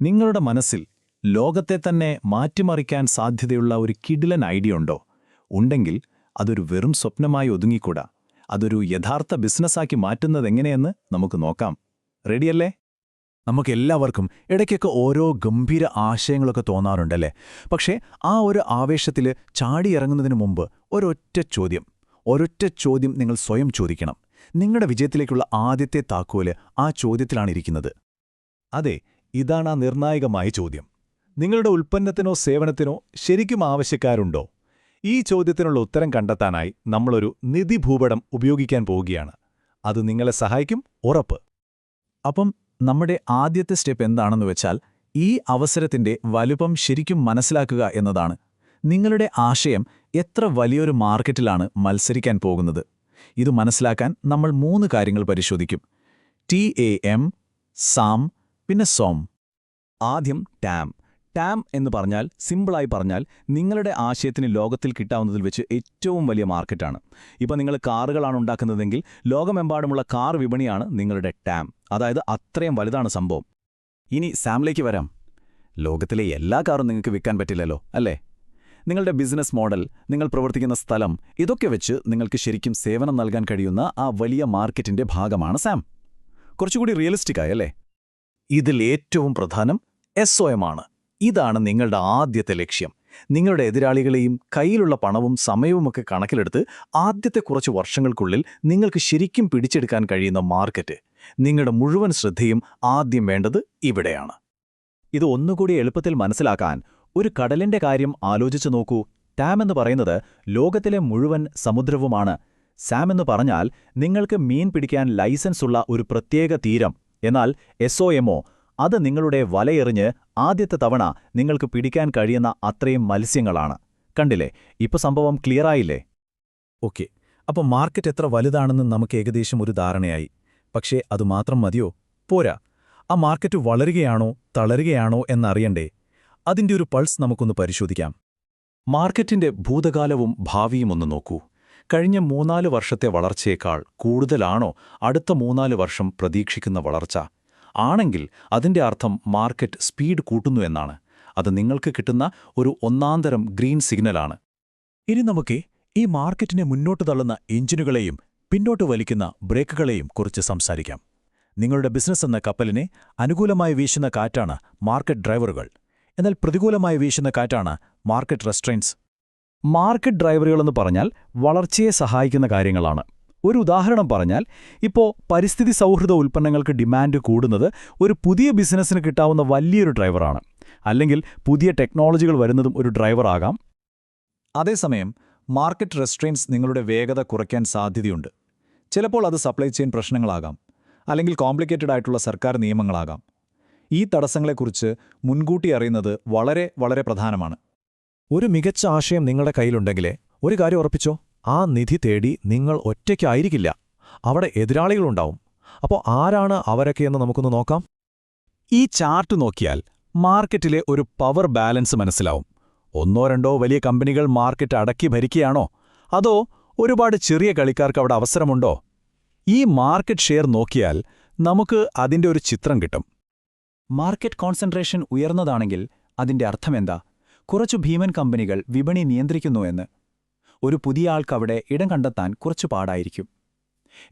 നിങ്ങളുടെ മനസ്സിൽ ലോകത്തെ തന്നെ മാറ്റിമറിക്കാൻ സാധ്യതയുള്ള ഒരു കിടിലൻ ഐഡിയ ഉണ്ടോ? ഉണ്ടെങ്കിൽ അതൊരു വെറും സ്വപ്നമായി ഒതുങ്ങിക്കൂടാ. അതൊരു യഥാർത്ഥ ബിസിനസ്സാക്കി മാറ്റുന്നതെങ്ങനെയെന്ന് നമുക്ക് നോക്കാം. റെഡിയല്ലേ? നമുക്കെല്ലാവർക്കും ഇടയ്ക്കൊക്കെ ഓരോ ഗംഭീര ആശയങ്ങളൊക്കെ തോന്നാറുണ്ടല്ലേ? പക്ഷേ ആ ഒരു ആവേശത്തിൽ ചാടിയിറങ്ങുന്നതിന് മുമ്പ് ഒരൊറ്റ ചോദ്യം നിങ്ങൾ സ്വയം ചോദിക്കണം. നിങ്ങളുടെ വിജയത്തിലേക്കുള്ള ആദ്യത്തെ താക്കോല് ആ ചോദ്യത്തിലാണിരിക്കുന്നത്. അതെ, ഇതാണ് ആ നിർണായകമായ ചോദ്യം. നിങ്ങളുടെ ഉൽപ്പന്നത്തിനോ സേവനത്തിനോ ശരിക്കും ആവശ്യക്കാരുണ്ടോ? ഈ ചോദ്യത്തിനുള്ള ഉത്തരം കണ്ടെത്താനായി നമ്മളൊരു നിധി ഭൂപടം ഉപയോഗിക്കാൻ പോവുകയാണ്. അത് നിങ്ങളെ സഹായിക്കും, ഉറപ്പ്. അപ്പം നമ്മുടെ ആദ്യത്തെ സ്റ്റെപ്പ് എന്താണെന്ന് വെച്ചാൽ, ഈ അവസരത്തിന്റെ വലുപ്പം ശരിക്കും മനസ്സിലാക്കുക എന്നതാണ്. നിങ്ങളുടെ ആശയം എത്ര വലിയൊരു മാർക്കറ്റിലാണ് മത്സരിക്കാൻ പോകുന്നത്? ഇത് മനസ്സിലാക്കാൻ നമ്മൾ 3 കാര്യങ്ങൾ പരിശോധിക്കും: TAM, SAM, പിന്നെ SOM. ആദ്യം ടാം. ടാം എന്ന് പറഞ്ഞാൽ, സിമ്പിളായി പറഞ്ഞാൽ, നിങ്ങളുടെ ആശയത്തിന് ലോകത്തിൽ കിട്ടാവുന്നതിൽ വെച്ച് ഏറ്റവും വലിയ മാർക്കറ്റാണ്. ഇപ്പം നിങ്ങൾ കാറുകളാണ് ഉണ്ടാക്കുന്നതെങ്കിൽ ലോകമെമ്പാടുമുള്ള കാർ വിപണിയാണ് നിങ്ങളുടെ ടാം. അതായത് അത്രയും വലുതാണ് സംഭവം. ഇനി സാമിലേക്ക് വരാം. ലോകത്തിലെ എല്ലാ കാറും നിങ്ങൾക്ക് വിൽക്കാൻ പറ്റില്ലല്ലോ, അല്ലേ? നിങ്ങളുടെ ബിസിനസ് മോഡൽ, നിങ്ങൾ പ്രവർത്തിക്കുന്ന സ്ഥലം, ഇതൊക്കെ വെച്ച് നിങ്ങൾക്ക് ശരിക്കും സേവനം നൽകാൻ കഴിയുന്ന ആ വലിയ മാർക്കറ്റിന്റെ ഭാഗമാണ് സാം. കുറച്ചുകൂടി റിയലിസ്റ്റിക്കായി, അല്ലേ? ഇതിൽ ഏറ്റവും പ്രധാനം SOM ആണ്. ഇതാണ് നിങ്ങളുടെ ആദ്യത്തെ ലക്ഷ്യം. നിങ്ങളുടെ എതിരാളികളെയും കയ്യിലുള്ള പണവും സമയവുമൊക്കെ കണക്കിലെടുത്ത് ആദ്യത്തെ കുറച്ച് വർഷങ്ങൾക്കുള്ളിൽ നിങ്ങൾക്ക് ശരിക്കും പിടിച്ചെടുക്കാൻ കഴിയുന്ന മാർക്കറ്റ്. നിങ്ങളുടെ മുഴുവൻ ശ്രദ്ധയും ആദ്യം വേണ്ടത് ഇവിടെയാണ്. ഇത് ഒന്നുകൂടി എളുപ്പത്തിൽ മനസ്സിലാക്കാൻ ഒരു കടലിന്റെ കാര്യം ആലോചിച്ചു നോക്കൂ. ടാം എന്ന് പറയുന്നത് ലോകത്തിലെ മുഴുവൻ സമുദ്രവുമാണ്. സാം എന്ന് പറഞ്ഞാൽ നിങ്ങൾക്ക് മീൻ പിടിക്കാൻ ലൈസൻസ് ഉള്ള ഒരു പ്രത്യേക തീരം. എന്നാൽ SOMO, അത് നിങ്ങളുടെ വലയെറിഞ്ഞ് ആദ്യത്തെ തവണ നിങ്ങൾക്ക് പിടിക്കാൻ കഴിയുന്ന അത്രയും മത്സ്യങ്ങളാണ്. കണ്ടില്ലേ? ഇപ്പൊ സംഭവം ക്ലിയറായില്ലേ? ഓക്കെ, അപ്പോൾ മാർക്കറ്റ് എത്ര വലുതാണെന്ന് നമുക്ക് ഏകദേശം ഒരു ധാരണയായി. പക്ഷേ അതുമാത്രം മതിയോ? പോരാ. ആ മാർക്കറ്റ് വളരുകയാണോ തളരുകയാണോ എന്നറിയണ്ടേ? അതിൻ്റെ ഒരു പൾസ് നമുക്കൊന്ന് പരിശോധിക്കാം. മാർക്കറ്റിന്റെ ഭൂതകാലവും ഭാവിയും ഒന്ന് നോക്കൂ. കഴിഞ്ഞ 3-4 വർഷത്തെ വളർച്ചയേക്കാൾ കൂടുതലാണോ അടുത്ത 3-4 വർഷം പ്രതീക്ഷിക്കുന്ന വളർച്ച? ആണെങ്കിൽ അതിന്റെ അർത്ഥം മാർക്കറ്റ് സ്പീഡ് കൂട്ടുന്നു എന്നാണ്. അത് നിങ്ങൾക്ക് കിട്ടുന്ന ഒരു ഒന്നാന്തരം ഗ്രീൻ സിഗ്നലാണ്. ഇനി നമുക്ക് ഈ മാർക്കറ്റിനെ മുന്നോട്ട് തള്ളുന്ന എഞ്ചിനുകളെയും പിന്നോട്ട് വലിക്കുന്ന ബ്രേക്കുകളെയും കുറിച്ച് സംസാരിക്കാം. നിങ്ങളുടെ ബിസിനസ് എന്ന കപ്പലിനെ അനുകൂലമായി വീശുന്ന കാറ്റാണ് മാർക്കറ്റ് ഡ്രൈവറുകൾ. എന്നാൽ പ്രതികൂലമായി വീശുന്ന കാറ്റാണ് മാർക്കറ്റ് റെസ്ട്രെയിൻസ്. മാർക്കറ്റ് ഡ്രൈവറുകളെന്ന് പറഞ്ഞാൽ വളർച്ചയെ സഹായിക്കുന്ന കാര്യങ്ങളാണ്. ഒരു ഉദാഹരണം പറഞ്ഞാൽ, ഇപ്പോൾ പരിസ്ഥിതി സൗഹൃദ ഉൽപ്പന്നങ്ങൾക്ക് ഡിമാൻഡ് കൂടുന്നത് ഒരു പുതിയ ബിസിനസ്സിന് കിട്ടാവുന്ന വലിയൊരു ഡ്രൈവറാണ്. അല്ലെങ്കിൽ പുതിയ ടെക്നോളജികൾ വരുന്നതും ഒരു ഡ്രൈവറാകാം. അതേസമയം മാർക്കറ്റ് റെസ്ട്രെയിൻസ് നിങ്ങളുടെ വേഗത കുറയ്ക്കാൻ സാധ്യതയുണ്ട്. ചിലപ്പോൾ അത് സപ്ലൈ ചെയിൻ പ്രശ്നങ്ങളാകാം, അല്ലെങ്കിൽ കോംപ്ലിക്കേറ്റഡ് ആയിട്ടുള്ള സർക്കാർ നിയമങ്ങളാകാം. ഈ തടസ്സങ്ങളെക്കുറിച്ച് മുൻകൂട്ടി അറിയുന്നത് വളരെ വളരെ പ്രധാനമാണ്. ഒരു മികച്ച ആശയം നിങ്ങളുടെ കയ്യിലുണ്ടെങ്കിലേ ഒരു കാര്യം ഉറപ്പിച്ചോ, ആ നിധി തേടി നിങ്ങൾ ഒറ്റയ്ക്കായിരിക്കില്ല. അവിടെ എതിരാളികളുണ്ടാവും. അപ്പോൾ ആരാണ് അവരൊക്കെയെന്ന് നമുക്കൊന്ന് നോക്കാം. ഈ ചാർട്ട് നോക്കിയാൽ മാർക്കറ്റിലെ ഒരു പവർ ബാലൻസ് മനസ്സിലാവും. 1-2 വലിയ കമ്പനികൾ മാർക്കറ്റ് അടക്കി ഭരിക്കുകയാണോ? അതോ ഒരുപാട് ചെറിയ കളിക്കാർക്ക് അവിടെ അവസരമുണ്ടോ? ഈ മാർക്കറ്റ് ഷെയർ നോക്കിയാൽ നമുക്ക് അതിൻ്റെ ഒരു ചിത്രം കിട്ടും. മാർക്കറ്റ് കോൺസെൻട്രേഷൻ ഉയർന്നതാണെങ്കിൽ അതിന്റെ അർത്ഥമെന്താ? കുറച്ചു ഭീമൻ കമ്പനികൾ വിപണി നിയന്ത്രിക്കുന്നുവെന്ന്. ഒരു പുതിയ ആൾക്കവിടെ ഇടം കണ്ടെത്താൻ കുറച്ചു പാടായിരിക്കും.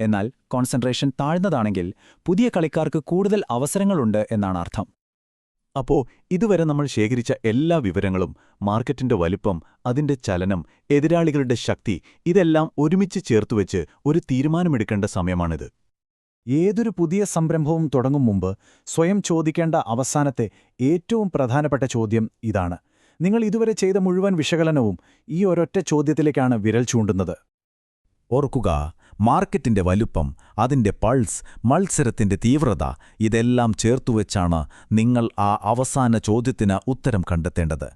എന്നാൽ കോൺസെൻട്രേഷൻ താഴ്ന്നതാണെങ്കിൽ പുതിയ കളിക്കാർക്ക് കൂടുതൽ അവസരങ്ങളുണ്ട് എന്നാണ് അർത്ഥം. അപ്പോൾ ഇതുവരെ നമ്മൾ ശേഖരിച്ച എല്ലാ വിവരങ്ങളും, മാർക്കറ്റിന്റെ വലിപ്പം, അതിന്റെ ചലനം, എതിരാളികളുടെ ശക്തി, ഇതെല്ലാം ഒരുമിച്ച് ചേർത്തുവെച്ച് ഒരു തീരുമാനമെടുക്കേണ്ട സമയമാണിത്. ഏതൊരു പുതിയ സംരംഭവും തുടങ്ങും മുമ്പ് സ്വയം ചോദിക്കേണ്ട അവസാനത്തെ ഏറ്റവും പ്രധാനപ്പെട്ട ചോദ്യം ഇതാണ്. നിങ്ങൾ ഇതുവരെ ചെയ്ത മുഴുവൻ വിശകലനവും ഈ ഒരൊറ്റ ചോദ്യത്തിലേക്കാണ് വിരൽ ചൂണ്ടുന്നത്. ഓർക്കുക, മാർക്കറ്റിന്റെ വലുപ്പം, അതിന്റെ പൾസ്, മത്സരത്തിന്റെ തീവ്രത, ഇതെല്ലാം ചേർത്തുവെച്ചാണ് നിങ്ങൾ ആ അവസാന ചോദ്യത്തിന് ഉത്തരം കണ്ടെത്തേണ്ടത്.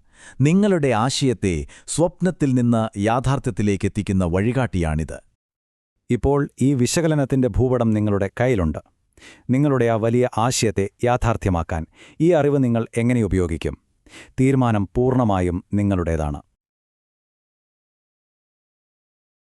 നിങ്ങളുടെ ആശയത്തെ സ്വപ്നത്തിൽ നിന്ന് യാഥാർത്ഥ്യത്തിലേക്ക് എത്തിക്കുന്ന വഴികാട്ടിയാണിത്. ഇപ്പോൾ ഈ വിശകലനത്തിന്റെ ഭൂപടം നിങ്ങളുടെ കയ്യിലുണ്ട്. നിങ്ങളുടെ ആ വലിയ ആശയത്തെ യാഥാർത്ഥ്യമാക്കാൻ ഈ അറിവ് നിങ്ങൾ എങ്ങനെ ഉപയോഗിക്കും? തീരുമാനം പൂർണ്ണമായും നിങ്ങളുടേതാണ്.